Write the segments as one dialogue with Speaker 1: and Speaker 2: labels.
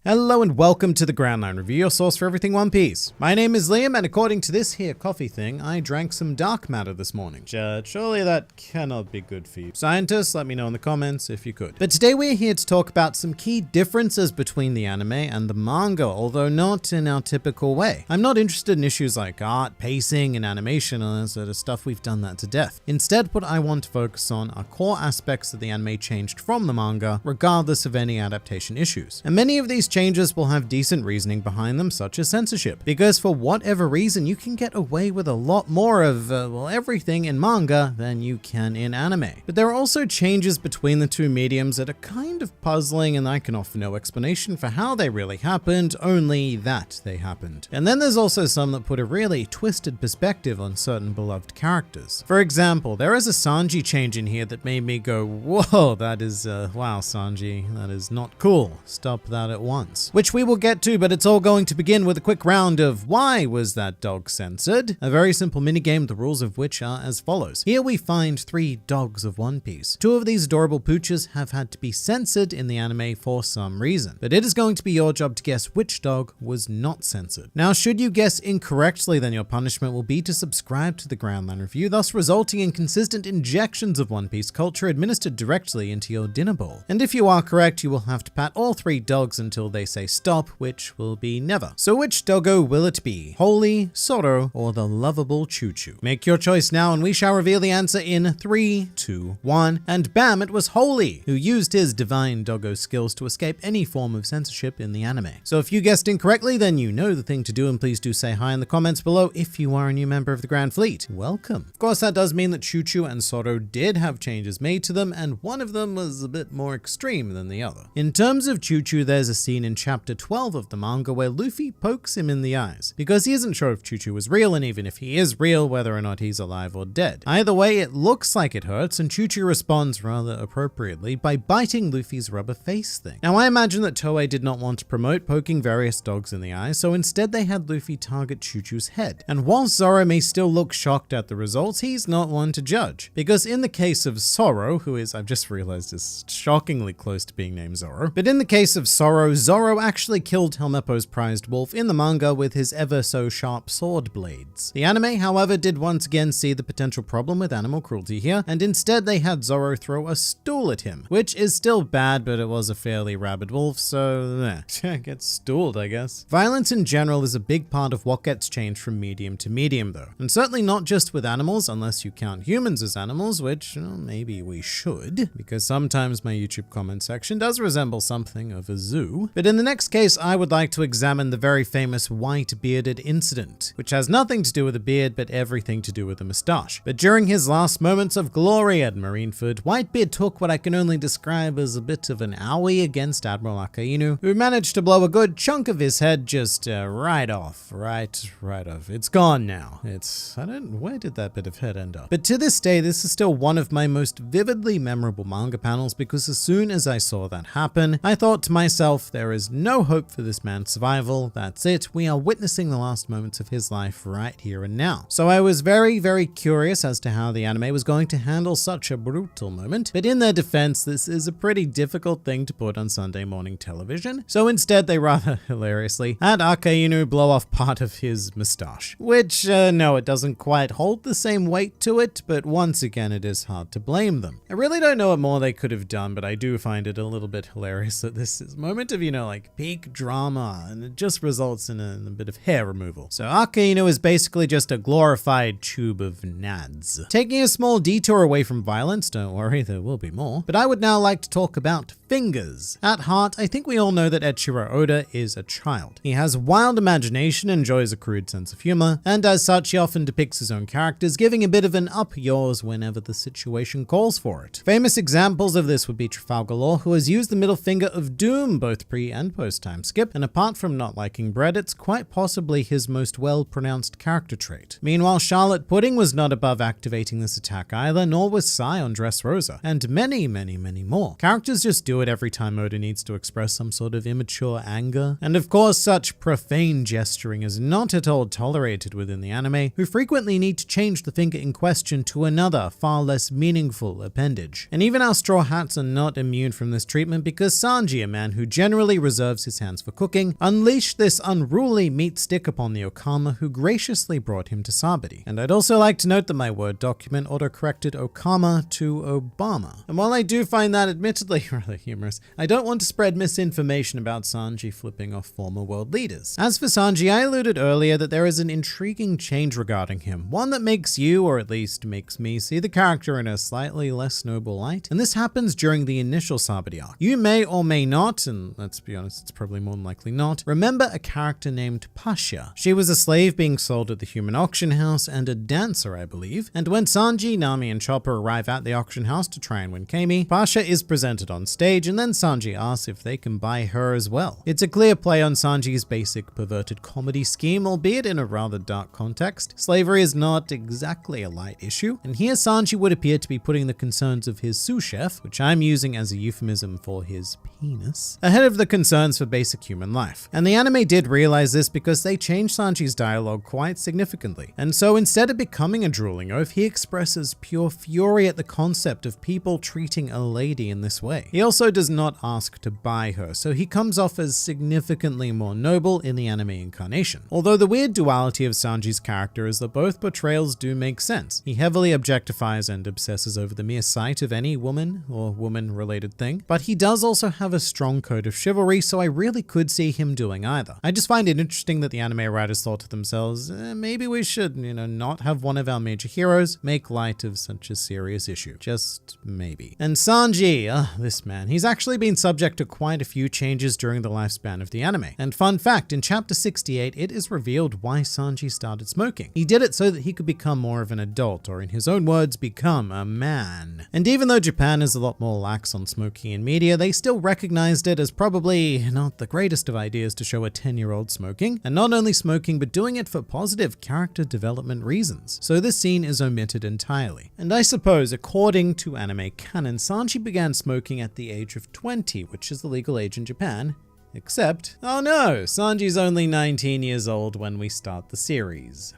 Speaker 1: Hello and welcome to the Ground Line Review, your source for everything One Piece. My name is Liam, and according to this here coffee thing, I drank some dark matter this morning. Surely that cannot be good for you. Scientists, let me know in the comments if you could. But today we're here to talk about some key differences between the anime and the manga, although not in our typical way. I'm not interested in issues like art, pacing, and animation, and that sort of stuff. We've done that to death. Instead, what I want to focus on are core aspects that the anime changed from the manga, regardless of any adaptation issues. And many of these changes will have decent reasoning behind them, such as censorship, because for whatever reason you can get away with a lot more of everything in manga than you can in anime. But there are also changes between the two mediums that are kind of puzzling, and I can offer no explanation for how they really happened, only that they happened. And then there's also some that put a really twisted perspective on certain beloved characters. For example, there is a Sanji change in here that made me go, whoa, that is wow, Sanji, that is not cool. Stop that at once. Which we will get to, but it's all going to begin with a quick round of why was that dog censored? A very simple minigame, the rules of which are as follows. Here we find 3 dogs of One Piece. 2 of these adorable pooches have had to be censored in the anime for some reason, but it is going to be your job to guess which dog was not censored. Now, should you guess incorrectly, then your punishment will be to subscribe to the Ground Line Review, thus resulting in consistent injections of One Piece culture administered directly into your dinner bowl. And if you are correct, you will have to pat all 3 dogs until they say stop, which will be never. So which doggo will it be? Holy, Zoro, or the lovable Choo Choo? Make your choice now and we shall reveal the answer in 3, 2, 1, and bam, it was Holy, who used his divine doggo skills to escape any form of censorship in the anime. So if you guessed incorrectly, then you know the thing to do, and please do say hi in the comments below if you are a new member of the Grand Fleet. Welcome. Of course, that does mean that Choo Choo and Zoro did have changes made to them, and one of them was a bit more extreme than the other. In terms of Choo Choo, there's a scene in chapter 12 of the manga where Luffy pokes him in the eyes because he isn't sure if Choo Choo is real, and even if he is real, whether or not he's alive or dead. Either way, it looks like it hurts, and Choo Choo responds rather appropriately by biting Luffy's rubber face thing. Now, I imagine that Toei did not want to promote poking various dogs in the eye, so instead they had Luffy target Choo Choo's head. And while Zoro may still look shocked at the results, he's not one to judge. Because in the case of Zoro, who is, I've just realized, is shockingly close to being named Zoro, but in the case of Zoro actually killed Helmeppo's prized wolf in the manga with his ever so sharp sword blades. The anime, however, did once again see the potential problem with animal cruelty here, and instead they had Zoro throw a stool at him, which is still bad, but it was a fairly rabid wolf, so gets stooled, I guess. Violence in general is a big part of what gets changed from medium to medium though, and certainly not just with animals, unless you count humans as animals, which maybe we should, because sometimes my YouTube comment section does resemble something of a zoo. But in the next case, I would like to examine the very famous white-bearded incident, which has nothing to do with a beard, but everything to do with a moustache. But during his last moments of glory at Marineford, Whitebeard took what I can only describe as a bit of an owie against Admiral Akainu, who managed to blow a good chunk of his head just right off. Right off. It's gone now. Where did that bit of head end up? But to this day, this is still one of my most vividly memorable manga panels, because as soon as I saw that happen, I thought to myself, there is no hope for this man's survival. That's it. We are witnessing the last moments of his life right here and now. So I was very, very curious as to how the anime was going to handle such a brutal moment. But in their defense, this is a pretty difficult thing to put on Sunday morning television. So instead, they rather hilariously had Akainu blow off part of his mustache. Which, no, it doesn't quite hold the same weight to it, but once again, it is hard to blame them. I really don't know what more they could have done, but I do find it a little bit hilarious that this is a moment of, like peak drama, and it just results in a bit of hair removal. So Akainu is basically just a glorified tube of nads. Taking a small detour away from violence, don't worry, there will be more, but I would now like to talk about fingers. At heart, I think we all know that Eiichiro Oda is a child. He has wild imagination, enjoys a crude sense of humor, and as such, he often depicts his own characters, giving a bit of an up yours whenever the situation calls for it. Famous examples of this would be Trafalgar Law, who has used the middle finger of doom both pre and post time skip, and apart from not liking bread, it's quite possibly his most well-pronounced character trait. Meanwhile, Charlotte Pudding was not above activating this attack either, nor was Sai on Dressrosa, and many more. Characters just do it every time Oda needs to express some sort of immature anger, and of course such profane gesturing is not at all tolerated within the anime, who frequently need to change the finger in question to another, far less meaningful appendage. And even our Straw Hats are not immune from this treatment, because Sanji, a man who generally usually reserves his hands for cooking, unleashed this unruly meat stick upon the Okama, who graciously brought him to Sabari. And I'd also like to note that my Word document autocorrected Okama to Obama. And while I do find that admittedly rather humorous, I don't want to spread misinformation about Sanji flipping off former world leaders. As for Sanji, I alluded earlier that there is an intriguing change regarding him, one that makes you, or at least makes me, see the character in a slightly less noble light. And this happens during the initial Sabari arc. You may or may not, and let's be honest, it's probably more than likely not, remember a character named Pasha. She was a slave being sold at the human auction house and a dancer, I believe. And when Sanji, Nami, and Chopper arrive at the auction house to try and win Kami, Pasha is presented on stage, and then Sanji asks if they can buy her as well. It's a clear play on Sanji's basic perverted comedy scheme, albeit in a rather dark context. Slavery is not exactly a light issue, and here Sanji would appear to be putting the concerns of his sous chef, which I'm using as a euphemism for his penis, ahead of the concerns for basic human life. And the anime did realize this because they changed Sanji's dialogue quite significantly. And so instead of becoming a drooling oaf, he expresses pure fury at the concept of people treating a lady in this way. He also does not ask to buy her, so he comes off as significantly more noble in the anime incarnation. Although the weird duality of Sanji's character is that both portrayals do make sense. He heavily objectifies and obsesses over the mere sight of any woman or woman-related thing, but he does also have a strong code of chivalry, so I really could see him doing either. I just find it interesting that the anime writers thought to themselves, maybe we should, not have one of our major heroes make light of such a serious issue. Just maybe. And Sanji, this man, he's actually been subject to quite a few changes during the lifespan of the anime. And fun fact, in chapter 68, it is revealed why Sanji started smoking. He did it so that he could become more of an adult, or in his own words, become a man. And even though Japan is a lot more lax on smoking in media, they still recognized it as probably not the greatest of ideas to show a 10-year-old smoking, and not only smoking, but doing it for positive character development reasons. So this scene is omitted entirely. And I suppose, according to anime canon, Sanji began smoking at the age of 20, which is the legal age in Japan. Except, oh no, Sanji's only 19 years old when we start the series.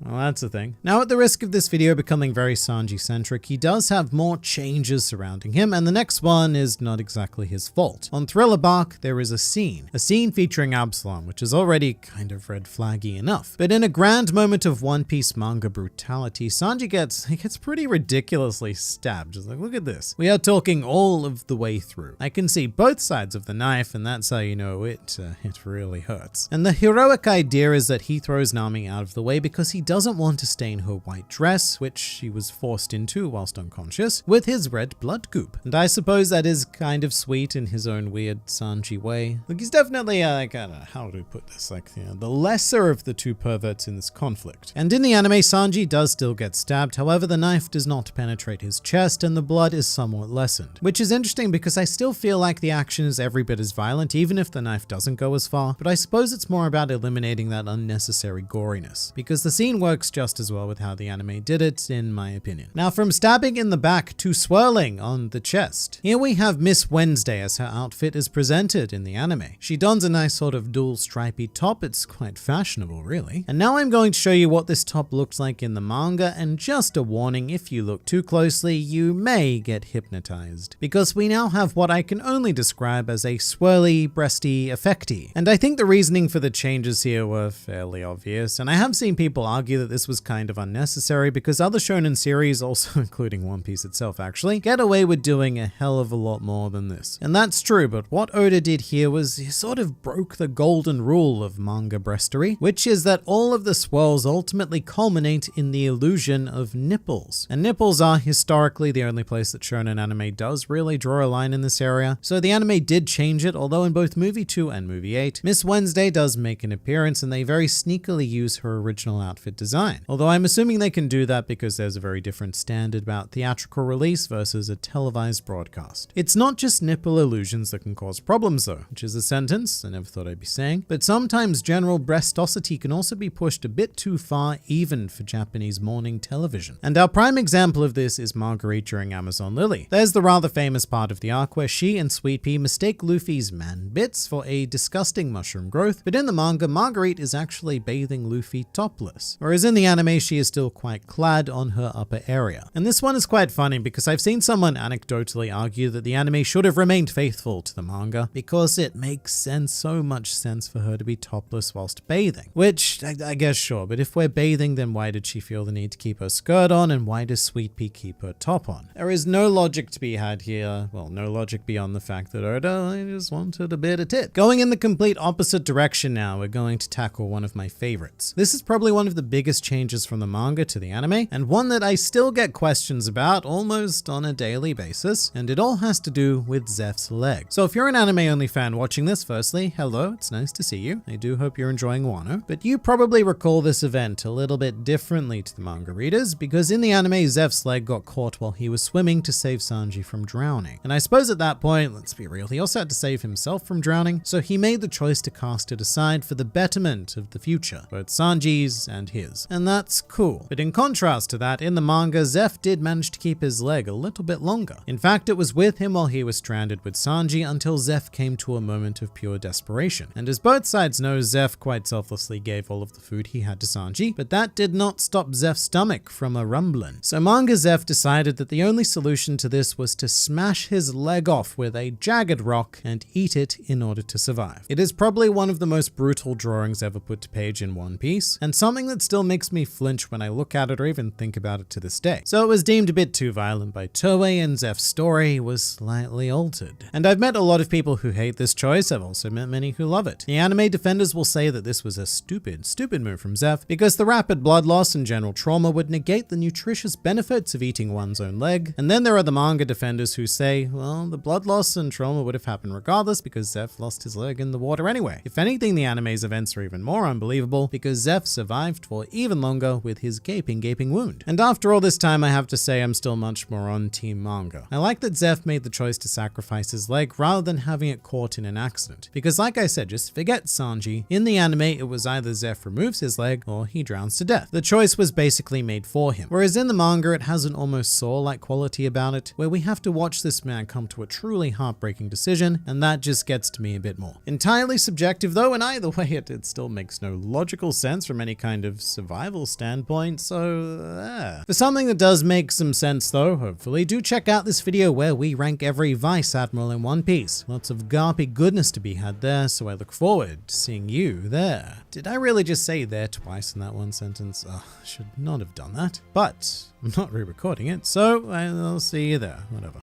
Speaker 1: Well, that's a thing. Now, at the risk of this video becoming very Sanji-centric, he does have more changes surrounding him, and the next one is not exactly his fault. On Thriller Bark, there is a scene featuring Absalom, which is already kind of red flaggy enough. But in a grand moment of One Piece manga brutality, Sanji gets pretty ridiculously stabbed. Just like, look at this. We are talking all of the way through. I can see both sides of the knife, and that's how you know it really hurts. And the heroic idea is that he throws Nami out of the way because he doesn't want to stain her white dress, which she was forced into whilst unconscious, with his red blood goop. And I suppose that is kind of sweet in his own weird Sanji way. Like, he's definitely, I don't know, how to put this, the lesser of the two perverts in this conflict. And in the anime, Sanji does still get stabbed, however, the knife does not penetrate his chest and the blood is somewhat lessened. Which is interesting because I still feel like the action is every bit as violent, even if the knife doesn't go as far, but I suppose it's more about eliminating that unnecessary goriness, because the scene works just as well with how the anime did it, in my opinion. Now, from stabbing in the back to swirling on the chest, here we have Miss Wednesday as her outfit is presented in the anime. She dons a nice sort of dual stripy top. It's quite fashionable, really. And now I'm going to show you what this top looks like in the manga, and just a warning, if you look too closely, you may get hypnotized, because we now have what I can only describe as a swirly, breasty effecty. And I think the reasoning for the changes here were fairly obvious, and I have seen people argue that this was kind of unnecessary because other shonen series, also including One Piece itself actually, get away with doing a hell of a lot more than this. And that's true, but what Oda did here was he sort of broke the golden rule of manga breastery, which is that all of the swirls ultimately culminate in the illusion of nipples. And nipples are historically the only place that shonen anime does really draw a line in this area, so the anime did change it, although in both movie 2 and movie 8, Miss Wednesday does make an appearance and they very sneakily use her original outfit design. Although I'm assuming they can do that because there's a very different standard about theatrical release versus a televised broadcast. It's not just nipple illusions that can cause problems though, which is a sentence I never thought I'd be saying, but sometimes general breastosity can also be pushed a bit too far even for Japanese morning television. And our prime example of this is Marguerite during Amazon Lily. There's the rather famous part of the arc where she and Sweet Pea mistake Luffy's man bits for a disgusting mushroom growth, but in the manga, Marguerite is actually bathing Luffy topless. Or whereas in the anime she is still quite clad on her upper area. And this one is quite funny because I've seen someone anecdotally argue that the anime should have remained faithful to the manga because it makes sense, so much sense for her to be topless whilst bathing. Which, I guess sure, but if we're bathing, then why did she feel the need to keep her skirt on, and why does Sweet Pea keep her top on? There is no logic to be had here. Well, no logic beyond the fact that Oda just wanted a bit of tit. Going in the complete opposite direction now, we're going to tackle one of my favorites. This is probably one of the biggest changes from the manga to the anime, and one that I still get questions about almost on a daily basis, and it all has to do with Zeph's leg. So if you're an anime-only fan watching this, firstly, hello, it's nice to see you. I do hope you're enjoying Wano, but you probably recall this event a little bit differently to the manga readers, because in the anime, Zeph's leg got caught while he was swimming to save Sanji from drowning. And I suppose at that point, let's be real, he also had to save himself from drowning, so he made the choice to cast it aside for the betterment of the future, both Sanji's and his. And that's cool. But in contrast to that, in the manga, Zeph did manage to keep his leg a little bit longer. In fact, it was with him while he was stranded with Sanji until Zeph came to a moment of pure desperation. And as both sides know, Zeph quite selflessly gave all of the food he had to Sanji, but that did not stop Zeph's stomach from a rumbling. So manga Zeph decided that the only solution to this was to smash his leg off with a jagged rock and eat it in order to survive. It is probably one of the most brutal drawings ever put to page in One Piece, and something that still makes me flinch when I look at it or even think about it to this day. So it was deemed a bit too violent by Toei, and Zeph's story was slightly altered. And I've met a lot of people who hate this choice. I've also met many who love it. The anime defenders will say that this was a stupid move from Zeph because the rapid blood loss and general trauma would negate the nutritious benefits of eating one's own leg. And then there are the manga defenders who say, well, the blood loss and trauma would have happened regardless because Zeph lost his leg in the water anyway. If anything, the anime's events are even more unbelievable because Zeph survived for even longer with his gaping wound. And after all this time, I have to say I'm still much more on team manga. I like that Zeph made the choice to sacrifice his leg rather than having it caught in an accident. Because like I said, just forget Sanji. In the anime, it was either Zeph removes his leg or he drowns to death. The choice was basically made for him. Whereas in the manga, it has an almost Saw-like quality about it, where we have to watch this man come to a truly heartbreaking decision, and that just gets to me a bit more. Entirely subjective though, and either way, it still makes no logical sense from any kind of survival standpoint, so For something that does make some sense though, hopefully, do check out this video where we rank every Vice Admiral in One Piece. Lots of garpy goodness to be had there, so I look forward to seeing you there. Did I really just say there twice in that one sentence? I should not have done that, but I'm not re-recording it, so I'll see you there, whatever.